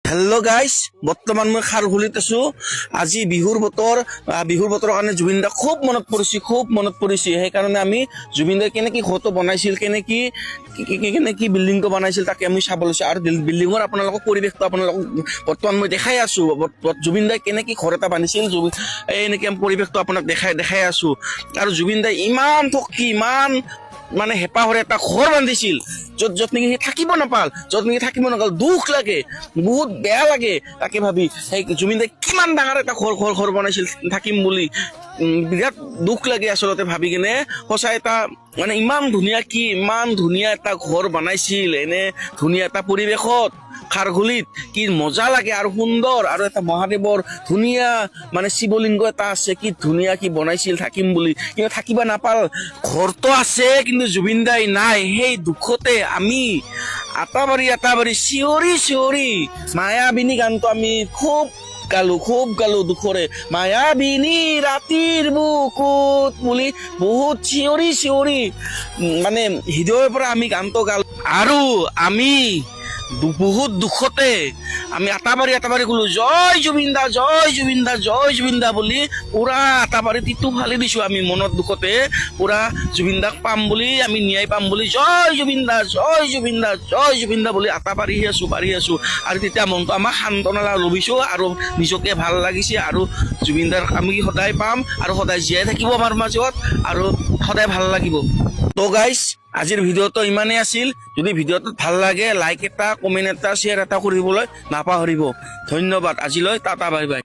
Hello' guys, বৰ্তমান মই খাৰঘুলিত আছো। আজি বিহুৰ বতৰৰ কাৰণে জুবিন দা খুব মনত পৰিছে। সেইকাৰণে আমি জুবিন দাই কেনেকৈ ঘৰটো বনাইছিল, কেনেকৈ বিল্ডিংটো বনাইছিল তাকে আমি চাব লৈছোঁ। আৰু বিল্ডিঙৰ আপোনালোকক পৰিৱেশটো আপোনালোকক বৰ্তমান মই দেখাই আছো। জুবিন দাই কেনেকৈ ঘৰ এটা বান্ধিছিল, এনেকৈ পৰিৱেশটো আপোনাক দেখাই আছো। আৰু জুবিন দাই ইমান থকি ইমান মানে হেঁপাহৰে এটা ঘৰ বান্ধিছিল, য'ত নেকি সি থাকিব নাপাল, দুখ লাগে, বহুত বেয়া লাগে তাকে ভাবি। সেই জুবিন দাই কিমান ডাঙৰ এটা ঘৰ বনাইছিল থাকিম বুলি, বিৰাট দুখ লাগে আচলতে ভাবি কিনে। সঁচা এটা মানে ইমান ধুনীয়া এটা ঘৰ বনাইছিল, এনে ধুনীয়া এটা পৰিৱেশত খাৰঘুলিত, কি মজা লাগে আৰু সুন্দৰ। আৰু এটা মহাদেৱৰ ধুনীয়া মানে শিৱলিংগ এটা আছে, কি ধুনীয়া কি বনাইছিল থাকিম বুলি, কিন্তু থাকিব নাপাল। ঘৰটো আছে কিন্তু জুবিন দাই নাই। সেই দুখতে আমি আটাবাৰি চিঞৰি মায়াবিনী গানটো আমি খুব গালো দুখৰে। মায়াবিনী ৰাতিৰ বুকুত বুলি বহুত চিঞৰি মানে হৃদয়ৰ পৰা আমি গানটো গালো। আৰু আমি বহুত দুখতে আমি আটাবাৰি কলো জয় জুবিন দা বুলি পুৰা আটাবাৰি তিতু ফালি দিছো আমি মনত দুখতে। পুৰা জুবিন দাক পাম বুলি, আমি ন্যায় পাম বুলি জয় জুবিন দা বুলি আটাবাৰি আছো। আৰু তেতিয়া মনটো আমাক সান্তনা লভিছো আৰু নিজকে ভাল লাগিছে। আৰু জুবিন দাক আমি সদায় পাম আৰু সদায় জীয়াই থাকিব আমাৰ মাজত আৰু সদায় ভাল লাগিব। তো গাইজ, আজিৰ ভিডিঅ'টো ইমানেই আছিল। যদি ভিডিঅ'টো ভাল লাগে লাইক এটা, কমেণ্ট এটা, শ্বেয়াৰ এটা কৰিবলৈ নাপাহৰিব। ধন্যবাদ। আজিলৈ টাটা, বাই বাই।